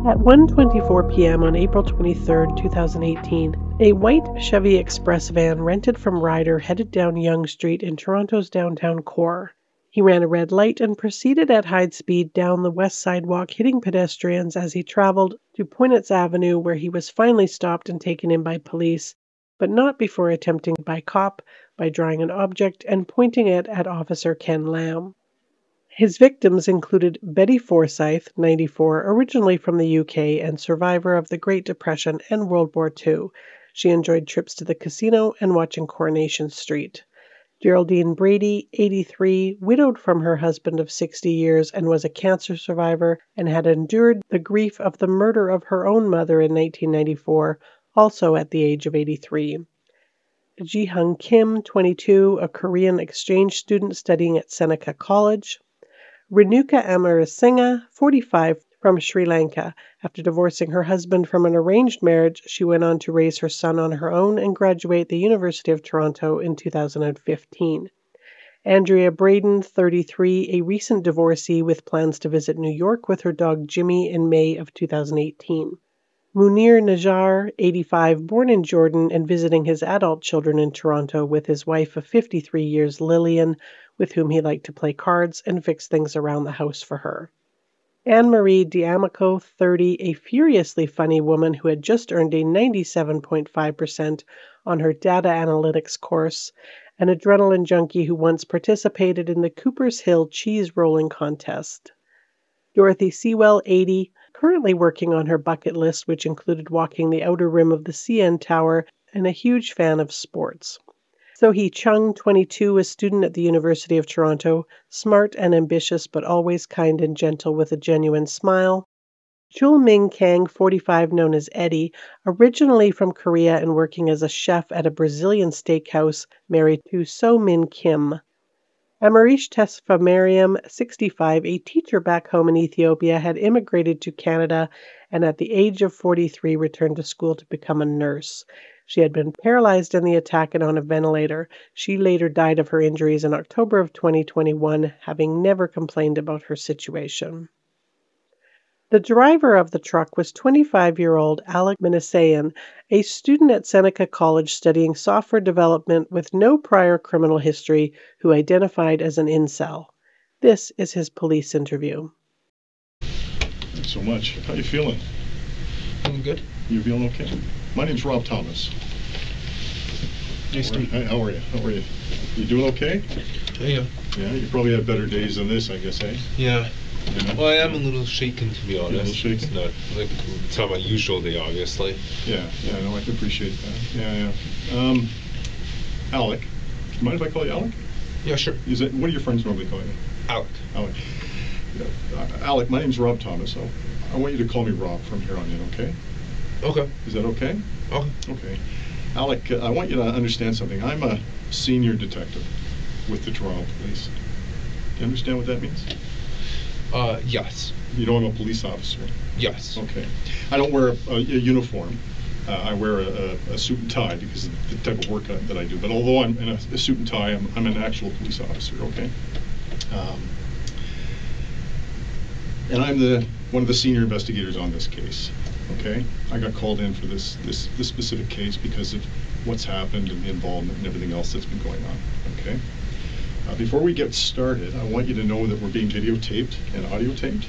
At 1:24 p.m. on April 23, 2018, a white Chevy Express van rented from Ryder headed down Yonge Street in Toronto's downtown core. He ran a red light and proceeded at high speed down the west sidewalk, hitting pedestrians as he traveled to Poynitz Avenue, where he was finally stopped and taken in by police, but not before attempting by cop by drawing an object and pointing it at Officer Ken Lamb. His victims included Betty Forsyth, 94, originally from the UK and survivor of the Great Depression and World War II. She enjoyed trips to the casino and watching Coronation Street. Geraldine Brady, 83, widowed from her husband of 60 years and was a cancer survivor and had endured the grief of the murder of her own mother in 1994, also at the age of 83. Ji-Hung Kim, 22, a Korean exchange student studying at Seneca College. Renuka Amarasinghe, 45, from Sri Lanka. After divorcing her husband from an arranged marriage, she went on to raise her son on her own and graduate the University of Toronto in 2015. Andrea Braden, 33, a recent divorcee with plans to visit New York with her dog Jimmy in May of 2018. Munir Najjar, 85, born in Jordan and visiting his adult children in Toronto with his wife of 53 years, Lillian, with whom he liked to play cards and fix things around the house for her. Anne-Marie D'Amico, 30, a furiously funny woman who had just earned a 97.5% on her data analytics course, an adrenaline junkie who once participated in the Cooper's Hill cheese rolling contest. Dorothy Sewell, 80, currently working on her bucket list, which included walking the outer rim of the CN Tower, and a huge fan of sports. So-hee Chung, 22, a student at the University of Toronto, smart and ambitious but always kind and gentle with a genuine smile. Jul Ming Kang, 45, known as Eddie, originally from Korea and working as a chef at a Brazilian steakhouse, married to So Min Kim. Amarish Tesfa Mariam, 65, a teacher back home in Ethiopia, had immigrated to Canada and at the age of 43 returned to school to become a nurse. She had been paralyzed in the attack and on a ventilator. She later died of her injuries in October of 2021, having never complained about her situation. The driver of the truck was 25-year-old Alex Minassain, a student at Seneca College studying software development with no prior criminal history, who identified as an incel. This is his police interview. Thanks so much. How you feeling? Feeling good. You feeling okay? My name's Rob Thomas. Nice to meet you. Hey, how are you? How are you? You doing okay? Yeah. Yeah, you probably had better days than this, I guess, eh? Yeah. Yeah. Well, I am a little shaken, to be honest. A little shaken? It's not my usual day, obviously. Yeah, no, I can appreciate that. Yeah. Alec. Do you mind if I call you Alec? Yeah, sure. What do your friends normally call you? Alec. Alec. Yeah. Alec, my name's Rob Thomas, so I want you to call me Rob from here on in, okay? Okay. Is that okay? Okay. Okay. Alec, I want you to understand something. I'm a senior detective with the Toronto Police. Do you understand what that means? Yes. You know I'm a police officer? Yes. Okay. I don't wear a uniform. I wear a suit and tie because of the type of work that I do. But although I'm in a suit and tie, I'm an actual police officer, okay? And I'm one of the senior investigators on this case, okay? I got called in for this specific case because of what's happened and the involvement and everything else that's been going on, okay? Before we get started, I want you to know that we're being videotaped and audio taped,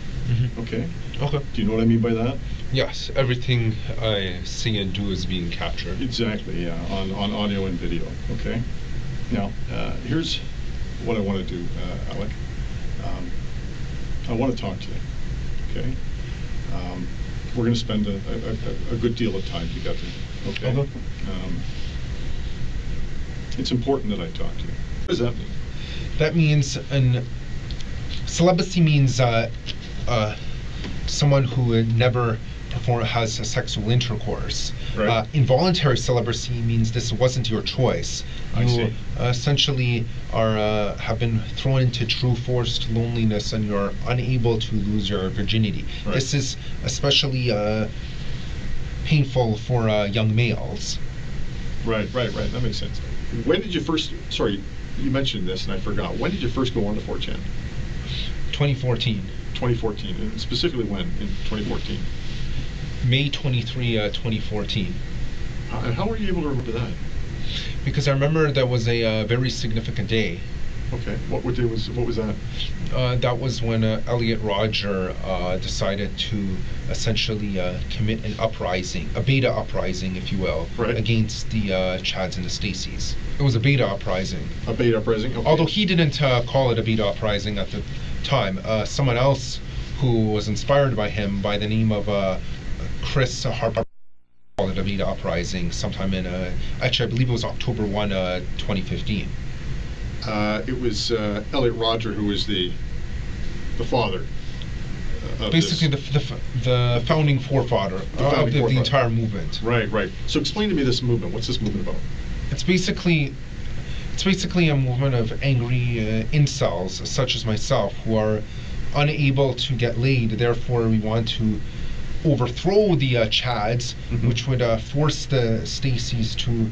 okay? Okay. Do you know what I mean by that? Yes, everything I say and do is being captured. Exactly, yeah, on audio and video, okay? Now, here's what I want to do, Alec. I want to talk to you, okay? We're going to spend a good deal of time together, okay? Okay. It's important that I talk to you. What does that mean? That means celibacy means someone who never has a sexual intercourse. Right. Involuntary celibacy means this wasn't your choice. You essentially have been thrown into true forced loneliness and you're unable to lose your virginity. Right. This is especially painful for young males. Right. That makes sense. When did you first, sorry, you mentioned this and I forgot. When did you first go on to 4chan? 2014. 2014, and specifically when in 2014? May 23, 2014. And how were you able to remember that? Because I remember that was a very significant day. Okay. What was that? That was when Elliot Rodger decided to essentially commit an uprising, a beta uprising, if you will, right, against the Chads and the Stacys. It was a beta uprising. A beta uprising? Okay. Although he didn't call it a beta uprising at the time. Someone else who was inspired by him, by the name of Chris Harper, called it a beta uprising sometime in, actually I believe it was October 1, 2015. It was Elliot Rodger who was the father of basically the founding forefather of the entire movement. Right, right. So explain to me this movement. What's this movement about? It's basically a movement of angry incels such as myself who are unable to get laid. Therefore, we want to overthrow the Chads, which would force the Stacys to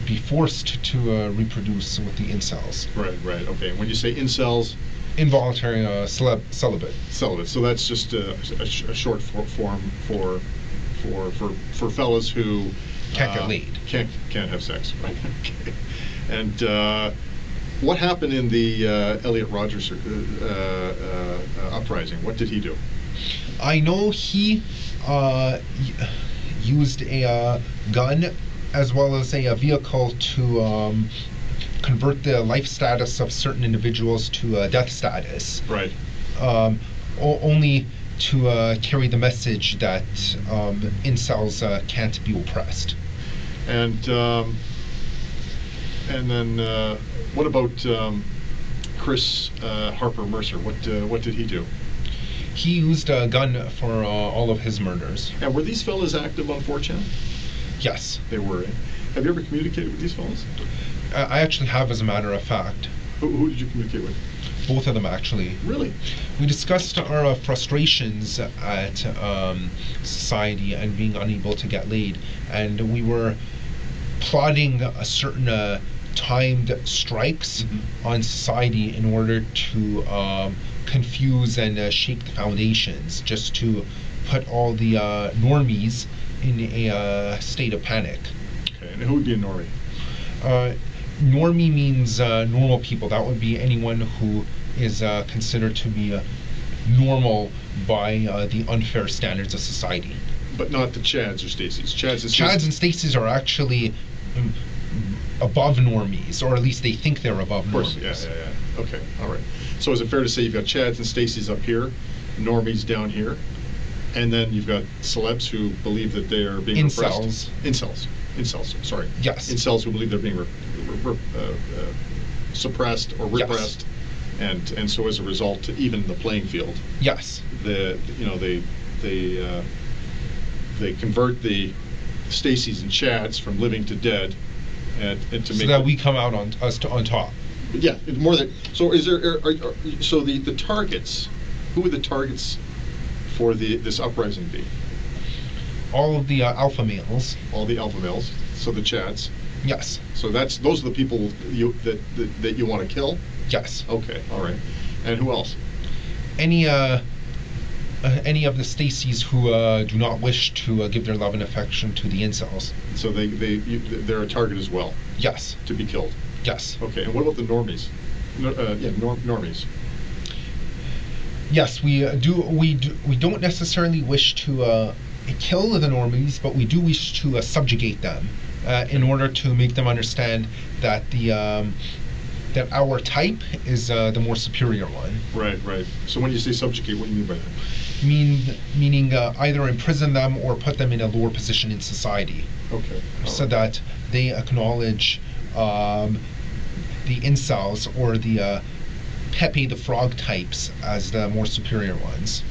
be forced to reproduce with the incels. Right, right. Okay. And when you say incels, involuntary celibate. Celibate. So that's just a short form for fellas who can't get laid. Can't have sex. Right. Okay. And what happened in the Elliot Rodgers uprising? What did he do? I know he used a gun as well as a vehicle to convert the life status of certain individuals to death status. Right. Only to carry the message that incels can't be oppressed. And then what about Chris Harper Mercer? What did he do? He used a gun for all of his murders. And were these fellas active on 4chan? Yes. They were. Have you ever communicated with these fellas? I actually have, as a matter of fact. Who did you communicate with? Both of them, actually. Really? We discussed our frustrations at society and being unable to get laid, and we were plotting a certain timed strikes on society in order to confuse and shake the foundations, just to put all the normies in a state of panic. Okay, and who would be a normie? Normie means normal people. That would be anyone who is considered to be normal by the unfair standards of society. But not the Chads or Stacys. Chads and Stacys are actually above normies, or at least they think they're above normies. Of course, yeah. Okay, all right. So is it fair to say you've got Chads and Stacys up here, normies down here, and then you've got celebs who believe that they are being repressed? Incels, sorry. Yes. Incels who believe they're being suppressed or repressed, yes. And so as a result, to even the playing field. Yes. They convert the Stacys and Chads from living to dead, and to make so that we come out on top. Yeah, more than so. Is there so the targets? Who would the targets for this uprising be? All of the alpha males. All the alpha males. So the Chads. Yes. So those are the people that you want to kill. Yes. Okay. All right. And who else? Any of the Stacys who do not wish to give their love and affection to the incels. So they're a target as well. Yes. To be killed. Yes. Okay. And what about the normies? Normies. Yes, we don't necessarily wish to kill the normies, but we do wish to subjugate them in order to make them understand that that our type is the more superior one. Right, right. So when you say subjugate, what do you mean by that? Meaning either imprison them or put them in a lower position in society. Okay. So that they acknowledge the incels or the Pepe the Frog types as the more superior ones.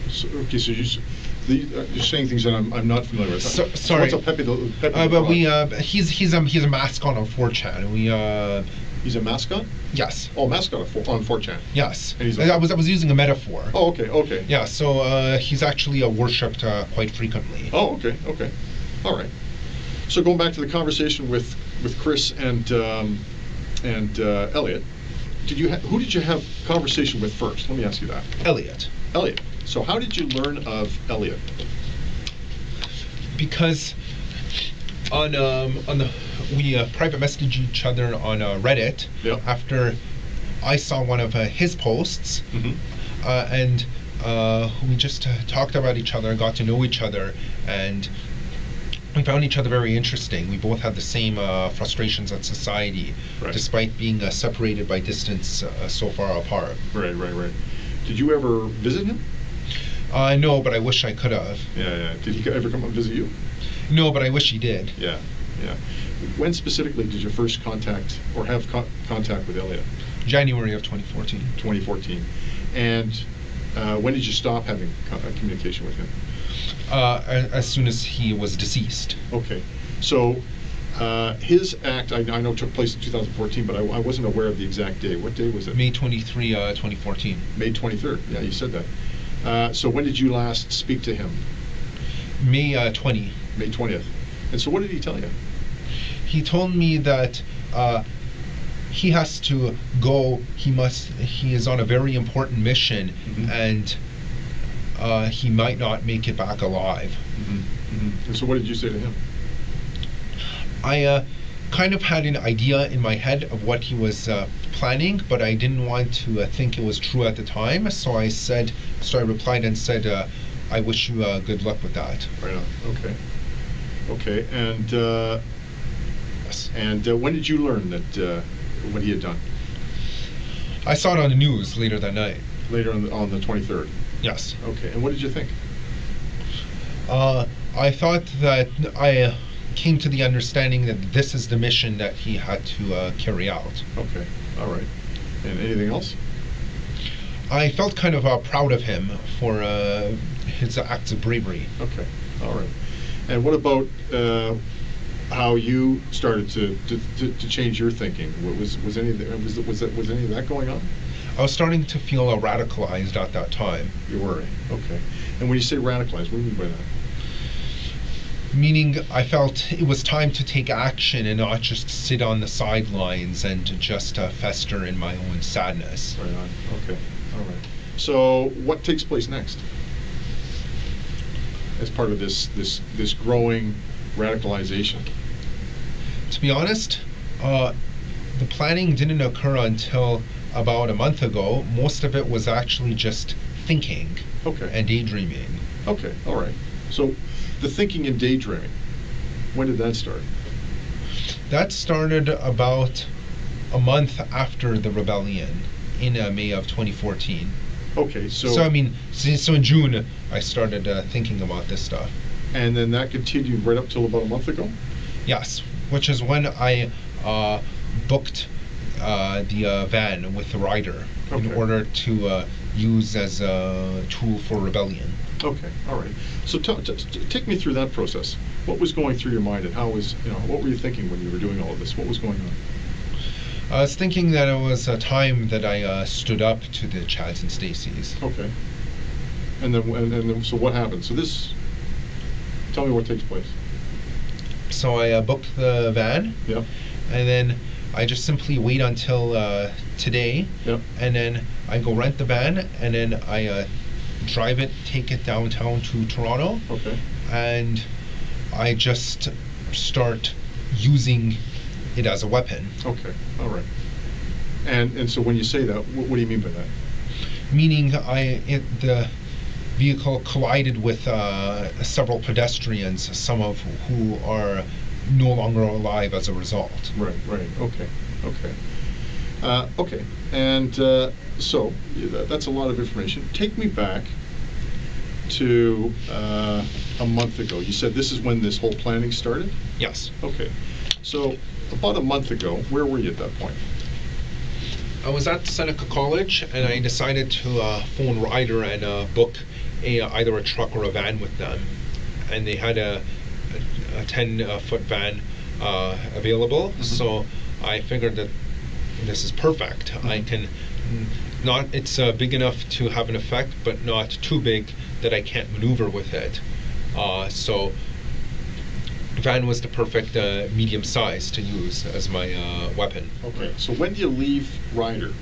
So, okay, so you're saying things that I'm not familiar with. Sorry. So what's a Pepe the Frog? He's a mascot on 4chan. He's a mascot? Yes. Oh, mascot on 4chan. Yes. And I was using a metaphor. Oh, okay. Yeah, so he's actually worshipped quite frequently. Oh, okay. All right. So going back to the conversation with Chris and Elliot, who did you have conversation with first? Let me ask you that. Elliot. So how did you learn of Elliot? because we private messaged each other on Reddit after I saw one of his posts, and we just talked about each other, got to know each other, and we found each other very interesting. We both had the same frustrations at society, despite being separated by distance so far apart. Right. Did you ever visit him? No, but I wish I could have. Yeah. Did he ever come and visit you? No, but I wish he did. Yeah. When specifically did you first contact or have contact with Elliot? January of 2014. 2014. And when did you stop having communication with him? As soon as he was deceased. Okay. So his act, I know, took place in 2014, but I wasn't aware of the exact day. What day was it? May 23, 2014. May 23rd. Yeah, you said that. So when did you last speak to him? May 20. May 20th. And so what did he tell you? He told me that he has to go. He is on a very important mission, and he might not make it back alive. And so what did you say to him? I kind of had an idea in my head of what he was planning, but I didn't want to think it was true at the time. So I replied and said, I wish you good luck with that. Right on. Okay. And when did you learn that what he had done? I saw it on the news later that night. Later on the 23rd? Yes. Okay. And what did you think? I thought that I came to the understanding that this is the mission that he had to carry out. Okay. All right. And anything else? I felt kind of proud of him for his acts of bravery. Okay. All right. And what about how you started to change your thinking? Was any of that going on? I was starting to feel radicalized at that time. You were? Okay. And when you say radicalized, what do you mean by that? Meaning I felt it was time to take action and not just sit on the sidelines and just fester in my own sadness. Right on. Okay. All right. So what takes place next as part of this growing radicalization? To be honest, the planning didn't occur until about a month ago. Most of it was actually just thinking and daydreaming. Okay. All right. So the thinking and daydreaming, when did that start? That started about a month after the rebellion in May of 2014. Okay, so I mean, so in June I started thinking about this stuff. And then that continued right up till about a month ago? Yes, which is when I booked the van with the rider in order to use as a tool for rebellion. Okay, all right. So take me through that process. What was going through your mind, and what were you thinking when you were doing all of this? What was going on? I was thinking that it was a time that I stood up to the Chads and Stacys. Okay. And then, so what happened? So tell me what takes place. So I booked the van. Yep. And then I just simply wait until today. Yep. And then I go rent the van, and then I drive it, take it downtown to Toronto. Okay. And I just start using it as a weapon. Okay, all right. And so when you say that, what do you mean by that? Meaning the vehicle collided with several pedestrians, some of who are no longer alive as a result. Right. Okay. And so that's a lot of information. Take me back to a month ago. You said this is when this whole planning started? Yes. Okay. So about a month ago, where were you at that point? I was at Seneca College, and I decided to phone Ryder and book either a truck or a van with them. And they had a 10-foot van available, so I figured that this is perfect. I can it's big enough to have an effect, but not too big that I can't maneuver with it. So van was the perfect medium size to use as my weapon. Okay, so when do you leave Ryder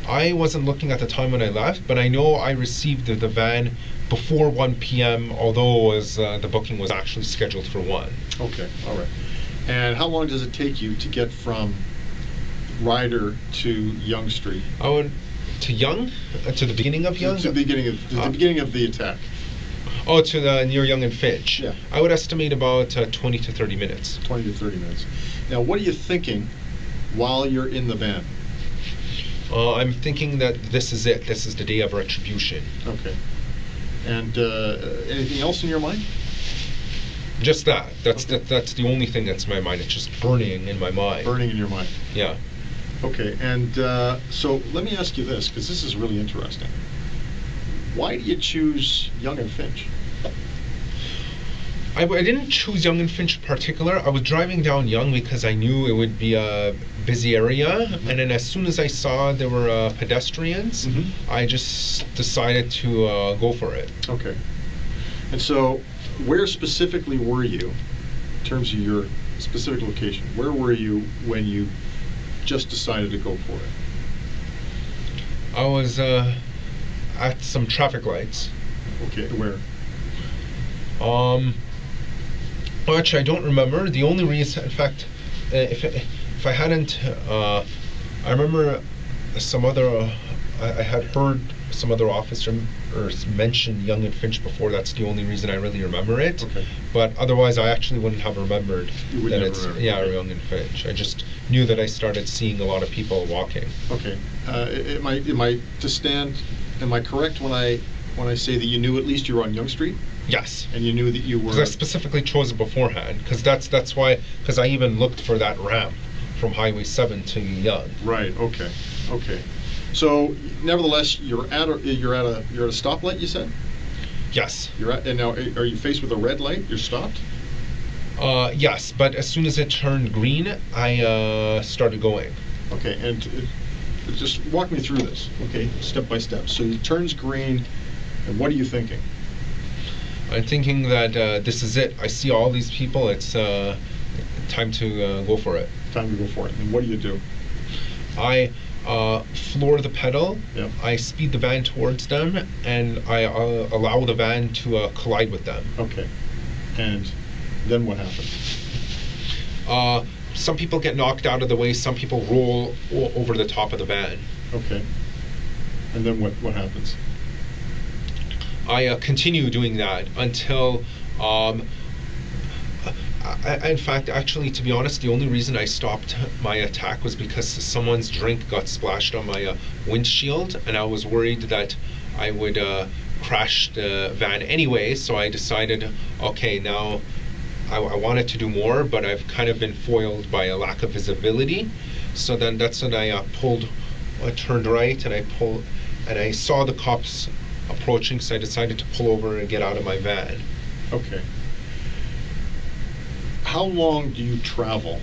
I wasn't looking at the time when I left, but I know I received the van before 1 p.m., although the booking was actually scheduled for 1. Okay, all right. And how long does it take you to get from Ryder to Yonge Street? I went to Yonge, to the beginning of Yonge? To the beginning of the attack. Oh, to the near Yonge and Finch. Yeah. I would estimate about 20 to 30 minutes. 20 to 30 minutes. Now, what are you thinking while you're in the van? I'm thinking that this is it. This is the day of retribution. Okay. And anything else in your mind? Just that. That's Okay. that's the only thing that's in my mind. It's just burning in my mind. Burning in your mind. Yeah. Okay. And so let me ask you this, because this is really interesting. Why do you choose Yonge and Finch? I didn't choose Yonge and Finch in particular. I was driving down Yonge because I knew it would be a busy area, and then as soon as I saw there were pedestrians, I just decided to go for it. Okay. And so, where specifically were you, in terms of your specific location? Where were you when you just decided to go for it? I was at some traffic lights. Okay, where? Well, actually, I don't remember. The only reason, in fact, if I hadn't, I remember some other. I had heard some other officer mention Yonge and Finch before. That's the only reason I really remember it. Okay. But otherwise, I actually wouldn't have remembered You would that never it's remember. yeah Okay. Yonge and Finch. I just knew that I started seeing a lot of people walking. Okay. Am I correct when I say that you knew at least you were on Yonge Street, Yes. and you knew that you were? Because I specifically chose it beforehand. Because that's why. Because I even looked for that ramp from Highway 7 to Yonge. Right. Okay. Okay. So, nevertheless, you're at a stoplight. You said Yes. you're at, and now are you faced with a red light? You're stopped. Yes, but as soon as it turned green, I started going. Okay, and just walk me through this. Okay, step by step. So it turns green, and what are you thinking? I'm thinking that this is it. I see all these people. It's time to go for it. Time to go for it. And what do you do? I floor the pedal. Yep. I speed the van towards them, and I allow the van to collide with them. Okay, and then what happens? Some people get knocked out of the way. Some people roll over the top of the van. Okay, and then what happens? I continue doing that until, in fact, actually, to be honest, the only reason I stopped my attack was because someone's drink got splashed on my windshield, and I was worried that I would crash the van anyway, so I decided, okay, now I wanted to do more, but I've kind of been foiled by a lack of visibility. So then that's when I turned right, and I saw the cops approaching, so I decided to pull over and get out of my van. Okay. How long do you travel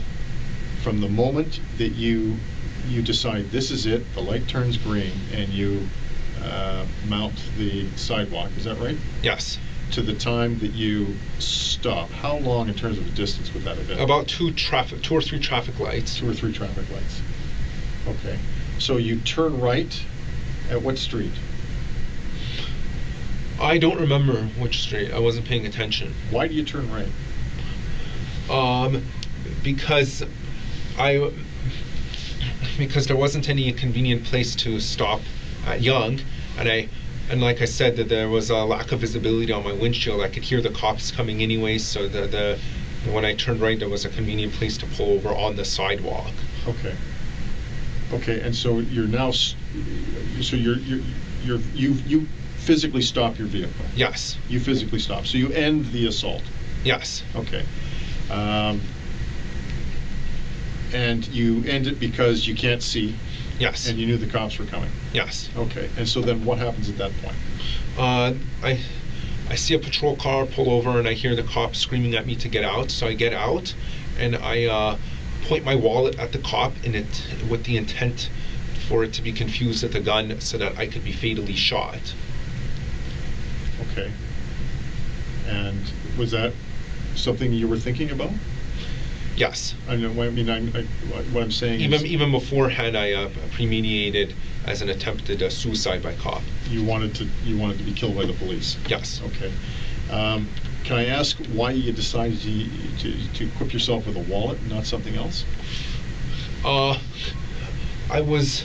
from the moment that you decide this is it, the light turns green, and you mount the sidewalk? Is that right? Yes. To the time that you stop, how long in terms of a distance would that have been? About two or three traffic lights. 2 or 3 traffic lights. Okay. So you turn right at what street? I don't remember which street. I wasn't paying attention. Why do you turn right? Because there wasn't any convenient place to stop at Yonge, and like I said, that there was a lack of visibility on my windshield. I could hear the cops coming anyway, so when I turned right, there was a convenient place to pull over on the sidewalk. Okay. Okay, and so you're now, so you physically stop your vehicle. Yes. You physically stop. So you end the assault. Yes. Okay. And you end it because you can't see. Yes. And you knew the cops were coming. Yes. Okay. And so then what happens at that point? I see a patrol car pull over, and I hear the cops screaming at me to get out. So I get out, and I point my wallet at the cop with the intent for it to be confused with a gun, so that I could be fatally shot. Okay. And was that something you were thinking about? Yes. I know. What I'm saying is, Even beforehand, I premeditated as an attempted suicide by cop. you wanted to be killed by the police. Yes. Okay. Can I ask why you decided to equip yourself with a wallet, and not something else? I was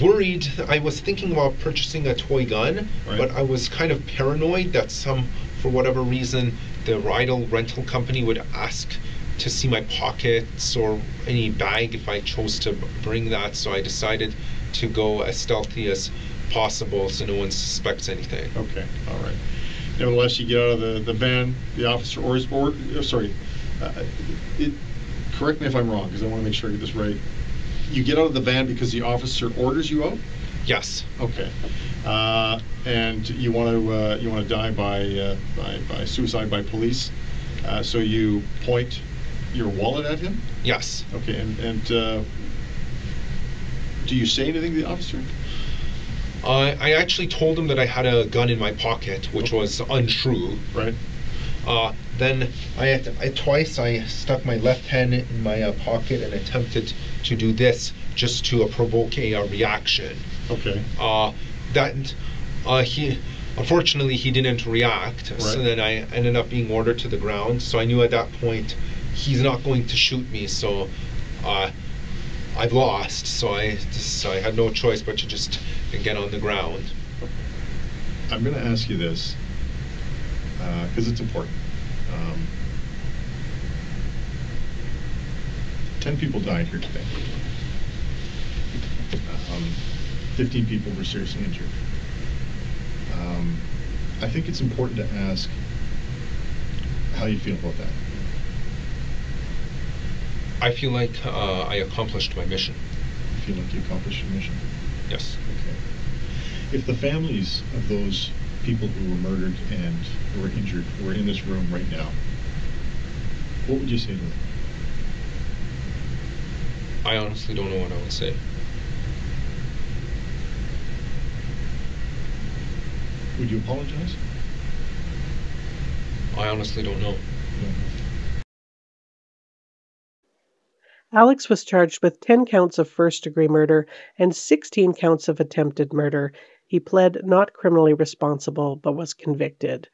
worried. I was thinking about purchasing a toy gun, Right. but I was kind of paranoid that for whatever reason, the rental company would ask to see my pockets or any bag if I chose to bring that. So I decided to go as stealthy as possible so no one suspects anything. Okay, all right. Nevertheless, you get out of the van. The officer correct me if I'm wrong, because I want to make sure I get this right. You get out of the van because the officer orders you out? Yes. Okay. And you want to die by suicide by police. So you point your wallet at him? Yes. Okay. And do you say anything to the officer? I actually told him that I had a gun in my pocket, which was untrue. Right. Then twice I stuck my left hand in my pocket and attempted to do this just to provoke a reaction. Okay. Unfortunately he didn't react. Right. So then I ended up being ordered to the ground. So I knew at that point he's not going to shoot me. So I've lost. So I had no choice but to just get on the ground. I'm going to ask you this because it's important. 10 people died here today. 15 people were seriously injured. I think it's important to ask how you feel about that. I feel like I accomplished my mission. You feel like you accomplished your mission? Yes. Okay. If the families of those people who were murdered and who were injured were in this room right now, what would you say to them? I honestly don't know what I would say. Would you apologize? I honestly don't know. No. Alex was charged with 10 counts of first-degree murder and 16 counts of attempted murder. He pled not criminally responsible, but was convicted.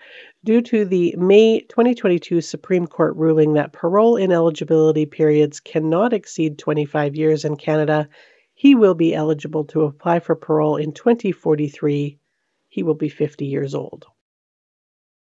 Due to the May 2022 Supreme Court ruling that parole ineligibility periods cannot exceed 25 years in Canada, he will be eligible to apply for parole in 2043. He will be 50 years old.